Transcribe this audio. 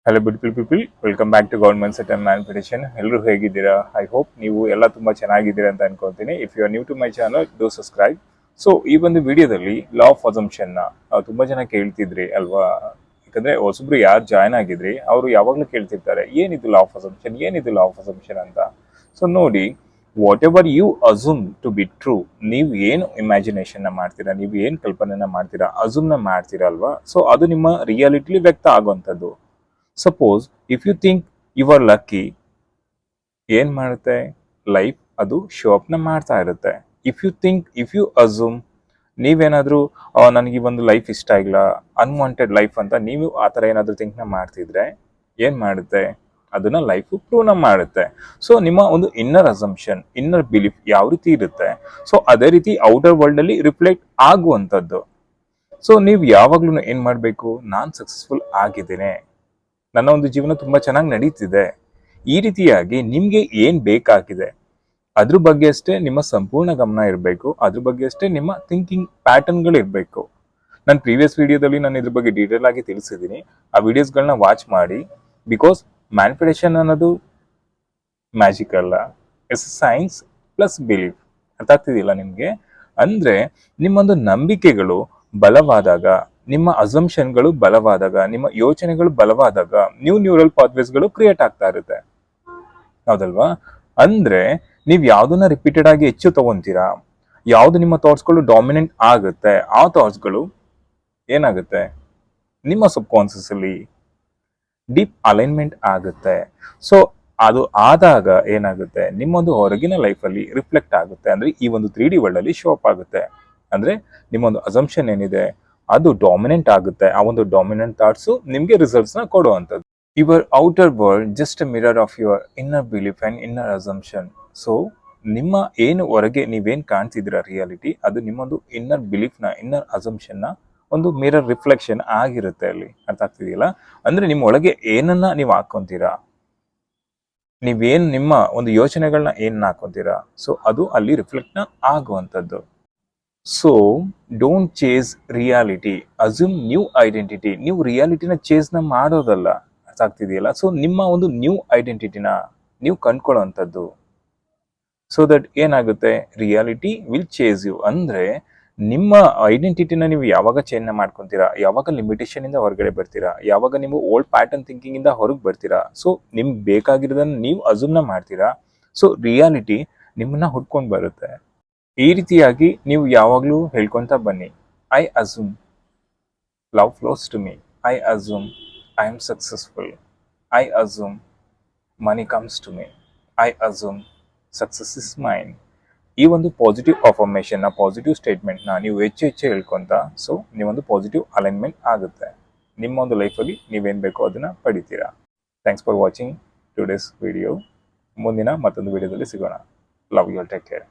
Hello beautiful people, welcome back to government set and manifestation. ಎಲ್ಲರೂ ಹೇಗಿದ್ದೀರಾ? I hope ನೀವು ಎಲ್ಲ ತುಂಬಾ ಚೆನ್ನಾಗಿದ್ದೀರಾ ಅಂತ ಅನ್ಕೊಳ್ತೀನಿ. If you are new to my channel, do subscribe. So ಈ ಒಂದು ವಿಡಿಯೋದಲ್ಲಿ ಲಾ ಆಫ್ ಅಸಂಪ್ಷನ್ ನ ತುಂಬಾ ಜನ ಕೇಳ್ತಿದ್ರಿ ಅಲ್ವಾ? ಯಾಕಂದ್ರೆ ಹೊಸಬ್ರು ಯಾರು ಜಾಯ್ನ್ ಆಗಿದ್ರಿ ಅವರು ಯಾವಾಗ್ಲೂ ಕೇಳ್ತಿರ್ತಾರೆ, ಏನಿದು ಲಾ ಆಫ್ ಅಸಂಪ್ಷನ್, ಏನಿದು ಲಾ ಆಫ್ ಅಸಂಪ್ಷನ್ ಅಂತ. ಸೊ ನೋಡಿ, whatever you assume to be true, ನೀವು ಏನು ಇಮ್ಯಾಜಿನೇಷನ್ ನ ಮಾಡ್ತೀರಾ, ನೀವು ಏನು ಕಲ್ಪನೆನ ಮಾಡ್ತೀರಾ, ಅಸ್ಯೂಮ್ ನ ಮಾಡ್ತೀರಾ ಅಲ್ವಾ? ಸೊ ಅದು ನಿಮ್ಮ ರಿಯಾಲಿಟಿಲಿ ವ್ಯಕ್ತ ಆಗುವಂಥದ್ದು. Suppose if you think you are lucky, ಏನ್ ಮಾಡುತ್ತೆ ಲೈಫ್ ಅದು ಶೋ ಅಪ್ ನ ಮಾಡ್ತಾ ಇರುತ್ತೆ. ಇಫ್ ಯು ಅಸ್ಯೂಮ್, ನೀವೇನಾದ್ರೂ ನನಗೆ ಒಂದು ಲೈಫ್ ಇಷ್ಟ ಇಲ್ಲ, ಅನ್ವಾಂಟೆಡ್ ಲೈಫ್ ಅಂತ ನೀವು ಆ ಥರ ಏನಾದರೂ ಥಿಂಕ್ನ ಮಾಡ್ತಿದ್ರೆ ಏನ್ ಮಾಡುತ್ತೆ, ಅದನ್ನ ಲೈಫ್ ಪ್ರೂವ್ನ ಮಾಡುತ್ತೆ. ಸೊ ನಿಮ್ಮ ಒಂದು ಇನ್ನರ್ ಅಸಂಪ್ಷನ್, ಇನ್ನರ್ ಬಿಲೀಫ್ ಯಾವ ರೀತಿ ಇರುತ್ತೆ, ಸೊ ಅದೇ ರೀತಿ ಔಟರ್ ವರ್ಲ್ಡ್ ಅಲ್ಲಿ ರಿಫ್ಲೆಕ್ಟ್ ಆಗುವಂಥದ್ದು. ಸೊ ನೀವು ಯಾವಾಗ್ಲೂ ಏನ್ ಮಾಡಬೇಕು, ನಾನ್ ಸಕ್ಸಸ್ಫುಲ್ ಆಗಿದ್ದೇನೆ, ನನ್ನ ಒಂದು ಜೀವನ ತುಂಬಾ ಚೆನ್ನಾಗಿ ನಡೀತಿದೆ, ಈ ರೀತಿಯಾಗಿ ನಿಮ್ಗೆ ಏನ್ ಬೇಕಾಗಿದೆ ಅದ್ರ ಬಗ್ಗೆ ಅಷ್ಟೇ ನಿಮ್ಮ ಸಂಪೂರ್ಣ ಗಮನ ಇರಬೇಕು. ಅದ್ರ ಬಗ್ಗೆ ಅಷ್ಟೇ ನಿಮ್ಮ ಥಿಂಕಿಂಗ್ ಪ್ಯಾಟರ್ನ್ಗಳು ಇರಬೇಕು. ನನ್ನ ಪ್ರೀವಿಯಸ್ ವಿಡಿಯೋದಲ್ಲಿ ನಾನು ಇದ್ರ ಬಗ್ಗೆ ಡೀಟೇಲ್ ಆಗಿ ತಿಳಿಸಿದ್ದೀನಿ. ಆ ವಿಡಿಯೋಸ್ಗಳನ್ನ ವಾಚ್ ಮಾಡಿ. ಬಿಕಾಸ್ ಮ್ಯಾನಿಫೆಸ್ಟೇಷನ್ ಅನ್ನೋದು ಮ್ಯಾಜಿಕ್ ಅಲ್ಲ, ಇಟ್ಸ್ ಸೈನ್ಸ್ ಪ್ಲಸ್ ಬಿಲೀಫ್. ಅರ್ಥ ಆಗ್ತಿದಿಲ್ಲ ನಿಮ್ಗೆ? ಅಂದ್ರೆ ನಿಮ್ಮೊಂದು ನಂಬಿಕೆಗಳು ಬಲವಾದಾಗ, ನಿಮ್ಮ ಅಸಂಪ್ಷನ್ಗಳು ಬಲವಾದಾಗ, ನಿಮ್ಮ ಯೋಚನೆಗಳು ಬಲವಾದಾಗ ನ್ಯೂರಲ್ ಪಾತ್ವೇಸ್ಗಳು ಕ್ರಿಯೇಟ್ ಆಗ್ತಾ ಇರುತ್ತೆ, ಹೌದಲ್ವಾ? ಅಂದ್ರೆ ನೀವ್ ಯಾವ್ದನ್ನ ರಿಪೀಟೆಡ್ ಆಗಿ ಹೆಚ್ಚು ತಗೊಂತೀರಾ, ಯಾವ್ದು ನಿಮ್ಮ ಥಾಟ್ಸ್ಗಳು ಡಾಮಿನೆಂಟ್ ಆಗುತ್ತೆ, ಆ ಥಾಟ್ಸ್ಗಳು ಏನಾಗುತ್ತೆ, ನಿಮ್ಮ ಸಬ್ ಕಾನ್ಸಿಯಸ್ ಅಲ್ಲಿ ಡೀಪ್ ಅಲೈನ್ಮೆಂಟ್ ಆಗುತ್ತೆ. ಸೊ ಅದು ಆದಾಗ ಏನಾಗುತ್ತೆ, ನಿಮ್ಮೊಂದು ಹೊರಗಿನ ಲೈಫಲ್ಲಿ ರಿಫ್ಲೆಕ್ಟ್ ಆಗುತ್ತೆ. ಅಂದ್ರೆ ಈ ಒಂದು 3D ವರ್ಲ್ಡ್ ಅಲ್ಲಿ ಶೋ ಅಪ್ ಆಗುತ್ತೆ. ಅಂದ್ರೆ ನಿಮ್ಮೊಂದು ಅಸಂಪ್ಷನ್ ಏನಿದೆ ಅದು ಡಾಮಿನೆಂಟ್ ಆಗುತ್ತೆ. ಆ ಒಂದು ಡಾಮಿನೆಂಟ್ ಥಾಟ್ಸ್ ನಿಮ್ಗೆ ರಿಸಲ್ಟ್ಸ್ ನ ಕೊಡುವಂಥದ್ದು. Your outer world just a mirror of your inner belief and inner assumption. So ನಿಮ್ಮ ಏನು ಹೊರಗೆ ನೀವೇನ್ ಕಾಣ್ತಿದ್ದೀರಾ ರಿಯಾಲಿಟಿ, ಅದು ನಿಮ್ಮೊಂದು ಇನ್ನರ್ ಬಿಲೀಫ್ ನ, ಇನ್ನರ್ ಅಸಂಪ್ಷನ್ ನ ಒಂದು ಮಿರರ್ ರಿಫ್ಲೆಕ್ಷನ್ ಆಗಿರುತ್ತೆ ಅಲ್ಲಿ. ಅರ್ಥ ಆಗ್ತಿದೆಯಲ್ಲ? ಅಂದ್ರೆ ನಿಮ್ಮ ಒಳಗೆ ಏನನ್ನ ನೀವು ಹಾಕೊಂತೀರಾ, ನೀವೇನ್ ನಿಮ್ಮ ಒಂದು ಯೋಚನೆಗಳನ್ನ ಏನ್ ಹಾಕೊಂತೀರಾ, ಸೊ ಅದು ಅಲ್ಲಿ ರಿಫ್ಲೆಕ್ಟ್ ನ ಆಗುವಂಥದ್ದು. So don't chase reality, assume new identity. ನೀವು ರಿಯಾಲಿಟಿನ ಚೇಸ್ನ ಮಾಡೋದಲ್ಲ. ಅರ್ಥ ಆಗ್ತಿದೆಯಲ್ಲ? ಸೊ ನಿಮ್ಮ ಒಂದು ನ್ಯೂ ಐಡೆಂಟಿಟಿನ ನೀವು ಕಂಡ್ಕೊಳ್ಳುವಂಥದ್ದು. ಸೊ ದಟ್ ಏನಾಗುತ್ತೆ, ರಿಯಾಲಿಟಿ ವಿಲ್ ಚೇಸ್ ಯು. ಅಂದ್ರೆ ನಿಮ್ಮ ಐಡೆಂಟಿಟಿನ ನೀವು ಯಾವಾಗ ಚೇಂಜ್ ಮಾಡ್ಕೊಂತೀರಾ, ಯಾವಾಗ ಲಿಮಿಟೇಷನ್ ಇಂದ ಹೊರಗಡೆ ಬರ್ತೀರಾ, ಯಾವಾಗ ನೀವು ಓಲ್ಡ್ ಪ್ಯಾಟರ್ನ್ ಥಿಂಕಿಂಗ್ ಇಂದ ಹೊರಗೆ ಬರ್ತೀರಾ, ಸೊ ನಿಮ್ಗೆ ಬೇಕಾಗಿರೋದನ್ನ ನೀವು ಅಸ್ಯೂಮ್ನ ಮಾಡ್ತೀರಾ, ಸೊ ರಿಯಾಲಿಟಿ ನಿಮ್ಮನ್ನ ಹುಡ್ಕೊಂಡು ಬರುತ್ತೆ. ಈ ರೀತಿಯಾಗಿ ನೀವು ಯಾವಾಗಲೂ ಹೇಳ್ಕೊಂತ ಬನ್ನಿ, I assume love flows to me, I assume I am successful, I assume money comes to me, I assume success is mine. ಈ ಒಂದು ಪಾಸಿಟಿವ್ ಅಫರ್ಮೇಷನ್ ನ, ಪಾಸಿಟಿವ್ ಸ್ಟೇಟ್ಮೆಂಟ್ ನ ನೀವು ಹೆಚ್ಚು ಹೇಳ್ಕೊಂತ, ಸೊ ನೀವೊಂದು ಪಾಸಿಟಿವ್ ಅಲೈನ್ಮೆಂಟ್ ಆಗುತ್ತೆ. ನಿಮ್ಮ ಒಂದು ಲೈಫಲ್ಲಿ ನೀವೇನ್ ಬೇಕೋ ಅದನ್ನ ಪಡಿತೀರಾ. Thanks for watching today's video. ಮುಂದಿನ ಮತ್ತೊಂದು ವಿಡಿಯೋದಲ್ಲಿ ಸಿಗೋಣ. Love you, take care.